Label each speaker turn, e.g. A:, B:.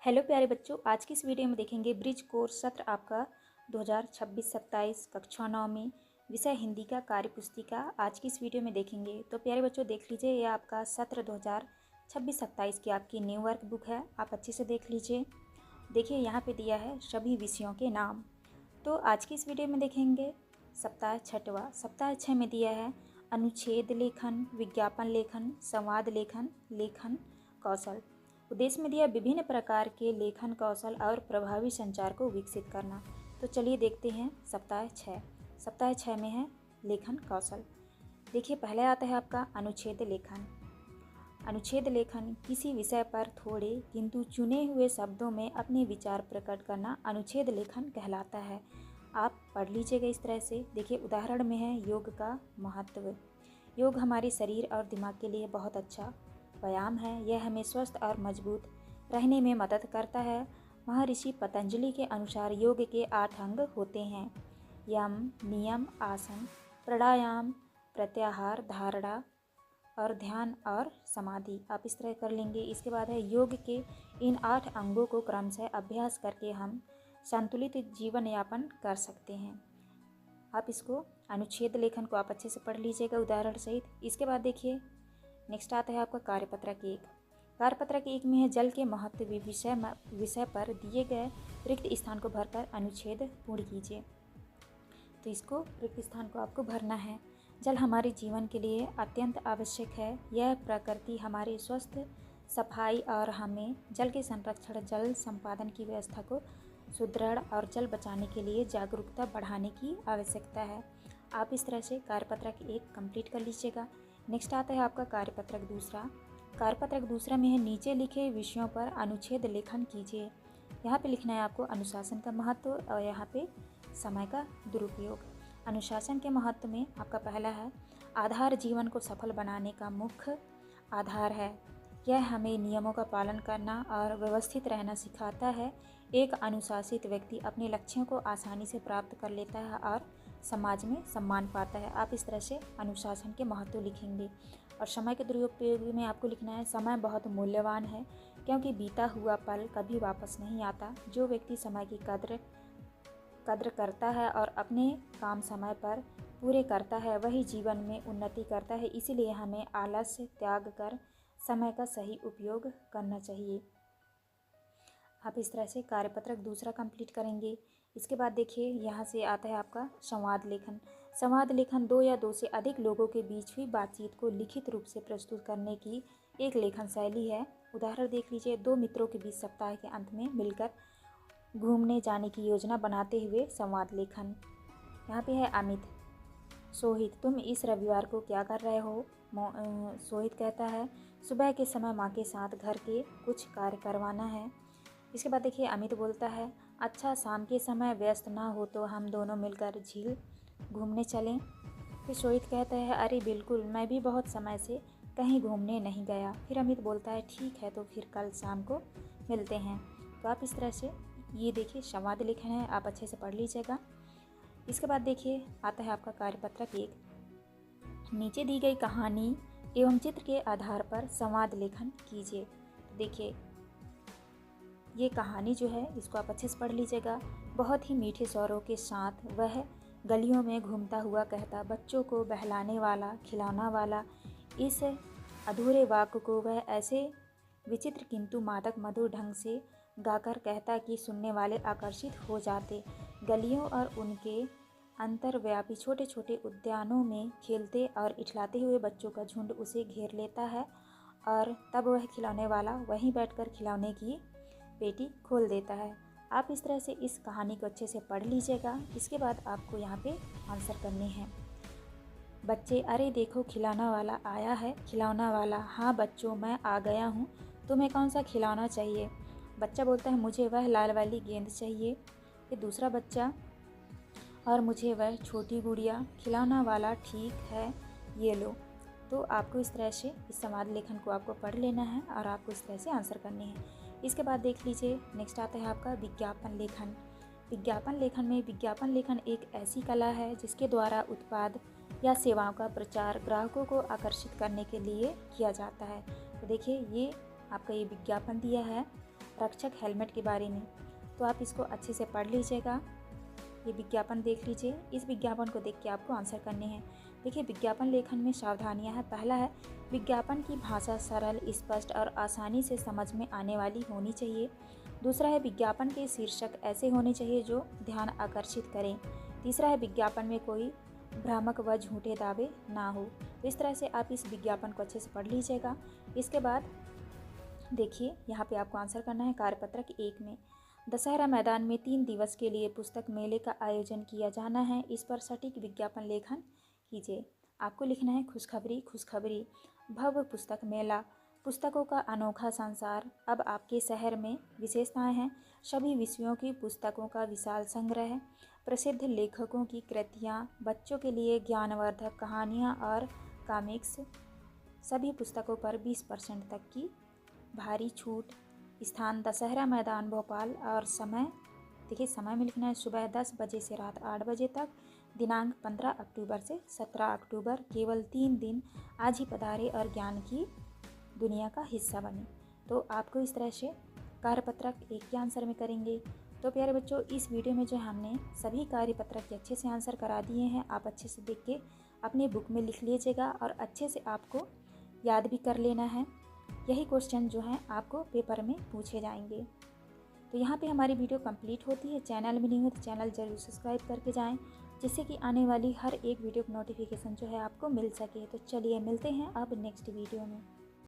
A: Hello प्यारे बच्चों, आज की इस वीडियो में देखेंगे ब्रिज कोर्स सत्र आपका 2026-27 कक्षा 9 में विषय हिंदी का कार्य पुस्तिका आज की इस वीडियो में देखेंगे। तो प्यारे बच्चों देख लीजिए, ये आपका सत्र 2026-27 की आपकी न्यू वर्क बुक है, आप अच्छे से देख लीजिए। देखिए यहाँ पे दिया है सभी विषयों के नाम। तो आज की इस वीडियो में देखेंगे सप्ताह छठवां। सप्ताह 6 में दिया है अनुच्छेद लेखन, विज्ञापन लेखन, संवाद लेखन, लेखन कौशल। उद्देश्य में दिया विभिन्न प्रकार के लेखन कौशल और प्रभावी संचार को विकसित करना। तो चलिए देखते हैं सप्ताह 6। सप्ताह 6 में है लेखन कौशल। देखिए पहले आता है आपका अनुच्छेद लेखन। अनुच्छेद लेखन किसी विषय पर थोड़े किंतु चुने हुए शब्दों में अपने विचार प्रकट करना अनुच्छेद लेखन कहलाता है। आप पढ़ लीजिएगा इस तरह से। देखिए उदाहरण में है योग का महत्व। योग हमारे शरीर और दिमाग के लिए बहुत अच्छा व्यायाम है। यह हमें स्वस्थ और मजबूत रहने में मदद करता है। महर्षि पतंजलि के अनुसार योग के 8 अंग होते हैं: यम, नियम, आसन, प्राणायाम, प्रत्याहार, धारणा और ध्यान और समाधि। आप इस तरह कर लेंगे। इसके बाद है योग के इन 8 अंगों को क्रमशः अभ्यास करके हम संतुलित जीवन यापन कर सकते हैं। आप इसको अनुच्छेद लेखन को आप अच्छे से पढ़ लीजिएगा उदाहरण सहित। इसके बाद देखिए नेक्स्ट आता है आपका कार्यपत्रक 1। कार्यपत्रक 1 में है जल के महत्व विषय पर दिए गए रिक्त स्थान को भरकर अनुच्छेद पूर्ण कीजिए। तो इसको रिक्त स्थान को आपको भरना है। जल हमारे जीवन के लिए अत्यंत आवश्यक है। यह प्रकृति हमारे स्वस्थ, सफाई और हमें जल के संरक्षण, जल संपादन की व्यवस्था को सुदृढ़ और जल बचाने के लिए जागरूकता बढ़ाने की आवश्यकता है। आप इस तरह से कार्यपत्रक 1 कंप्लीट कर लीजिएगा। नेक्स्ट आता है आपका कार्यपत्रक 2। कार्यपत्रक 2 में है नीचे लिखे विषयों पर अनुच्छेद लेखन कीजिए। यहाँ पे लिखना है आपको अनुशासन का महत्व और यहाँ पे समय का दुरुपयोग। अनुशासन के महत्व में आपका पहला है आधार जीवन को सफल बनाने का मुख्य आधार है। यह हमें नियमों का पालन करना और व्यवस्थित रहना सिखाता है। एक अनुशासित व्यक्ति अपने लक्ष्यों को आसानी से प्राप्त कर लेता है और समाज में सम्मान पाता है। आप इस तरह से अनुशासन के महत्व लिखेंगे। और समय के दुरुपयोग में आपको लिखना है समय बहुत मूल्यवान है, क्योंकि बीता हुआ पल कभी वापस नहीं आता। जो व्यक्ति समय की कद्र करता है और अपने काम समय पर पूरे करता है, वही जीवन में उन्नति करता है। इसीलिए हमें आलस्य त्याग कर समय का सही उपयोग करना चाहिए। आप इस तरह से कार्यपत्रक 2 कंप्लीट करेंगे। इसके बाद देखिए यहाँ से आता है आपका संवाद लेखन। संवाद लेखन 2 या 2 से अधिक लोगों के बीच हुई बातचीत को लिखित रूप से प्रस्तुत करने की एक लेखन शैली है। उदाहरण देख लीजिए, 2 मित्रों के बीच सप्ताह के अंत में मिलकर घूमने जाने की योजना बनाते हुए संवाद लेखन। यहाँ पे है अमित, सोहित तुम इस रविवार को क्या कर रहे हो? सोहित कहता है सुबह के समय माँ के साथ घर के कुछ कार्य करवाना है। इसके बाद देखिए अमित बोलता है अच्छा, शाम के समय व्यस्त ना हो तो हम दोनों मिलकर झील घूमने चलें। फिर सोहित कहता है अरे बिल्कुल, मैं भी बहुत समय से कहीं घूमने नहीं गया। फिर अमित बोलता है ठीक है, तो फिर कल शाम को मिलते हैं। तो आप इस तरह से ये देखिए संवाद लेखन है, आप अच्छे से पढ़ लीजिएगा। इसके बाद देखिए आता है आपका कार्यपत्रक 1। नीचे दी गई कहानी एवं चित्र के आधार पर संवाद लेखन कीजिए। देखिए ये कहानी जो है इसको आप अच्छे से पढ़ लीजिएगा। बहुत ही मीठे स्वरों के साथ वह गलियों में घूमता हुआ कहता, बच्चों को बहलाने वाला, खिलाना वाला। इस अधूरे वाक्य को वह ऐसे विचित्र किंतु मादक मधुर ढंग से गाकर कहता कि सुनने वाले आकर्षित हो जाते। गलियों और उनके अंतर्व्यापी छोटे छोटे उद्यानों में खेलते और इठलाते हुए बच्चों का झुंड उसे घेर लेता है और तब वह खिलौने वाला वहीं बैठकर खिलौने की पेटी खोल देता है। आप इस तरह से इस कहानी को अच्छे से पढ़ लीजिएगा। इसके बाद आपको यहाँ पे आंसर करने हैं। बच्चे अरे देखो खिलौना वाला आया है। खिलौना वाला हाँ बच्चों मैं आ गया हूँ, तुम्हें कौन सा खिलौना चाहिए? बच्चा बोलता है मुझे वह लाल वाली गेंद चाहिए। फिर दूसरा बच्चा और मुझे वह छोटी गुड़िया। खिलौना वाला ठीक है, ये लो। तो आपको इस तरह से इस संवाद लेखन को आपको पढ़ लेना है और आपको इस तरह से आंसर करने हैं। इसके बाद देख लीजिए नेक्स्ट आता है आपका विज्ञापन लेखन। विज्ञापन लेखन में विज्ञापन लेखन एक ऐसी कला है जिसके द्वारा उत्पाद या सेवाओं का प्रचार ग्राहकों को आकर्षित करने के लिए किया जाता है। तो देखिए ये आपका ये विज्ञापन दिया है रक्षक हेलमेट के बारे में। तो आप इसको अच्छे से पढ़ लीजिएगा, ये विज्ञापन देख लीजिए। इस विज्ञापन को देख के आपको आंसर करने हैं। देखिए, विज्ञापन लेखन में सावधानियां हैं। पहला है, विज्ञापन की भाषा सरल, स्पष्ट और आसानी से समझ में आने वाली होनी चाहिए। दूसरा है, विज्ञापन के शीर्षक ऐसे होने चाहिए जो ध्यान आकर्षित करें। तीसरा है, विज्ञापन में कोई भ्रामक व झूठे दावे ना हो। तो इस तरह से आप इस विज्ञापन को अच्छे से पढ़ लीजिएगा। इसके बाद देखिए, यहाँ पे आपको आंसर करना है कार्यपत्रक 1 में। दशहरा मैदान में 3 दिवस के लिए पुस्तक मेले का आयोजन किया जाना है, इस पर सटीक विज्ञापन लेखन कीजिए। आपको लिखना है खुशखबरी खुशखबरी, भव्य पुस्तक मेला, पुस्तकों का अनोखा संसार, अब आपके शहर में विशेषताएं हैं, सभी विषयों की पुस्तकों का विशाल संग्रह, प्रसिद्ध लेखकों की कृतियाँ, बच्चों के लिए ज्ञानवर्धक कहानियाँ और कॉमिक्स, सभी पुस्तकों पर 20% तक की भारी छूट। स्थान दशहरा मैदान भोपाल और समय, देखिए समय में लिखना है सुबह 10 बजे से रात 8 बजे तक। दिनांक 15 अक्टूबर से 17 अक्टूबर, केवल 3 दिन। आज ही पधारे और ज्ञान की दुनिया का हिस्सा बने। तो आपको इस तरह से कार्यपत्रक 1 के आंसर में करेंगे। तो प्यारे बच्चों, इस वीडियो में जो हमने सभी कार्यपत्रक के अच्छे से आंसर करा दिए हैं, आप अच्छे से देख के अपने बुक में लिख लीजिएगा और अच्छे से आपको याद भी कर लेना है। यही क्वेश्चन जो हैं आपको पेपर में पूछे जाएंगे। तो यहाँ पे हमारी वीडियो कंप्लीट होती है। चैनल में नहीं हो तो चैनल जरूर सब्सक्राइब करके जाएं, जिससे कि आने वाली हर एक वीडियो का नोटिफिकेशन जो है आपको मिल सके। तो चलिए मिलते हैं अब नेक्स्ट वीडियो में।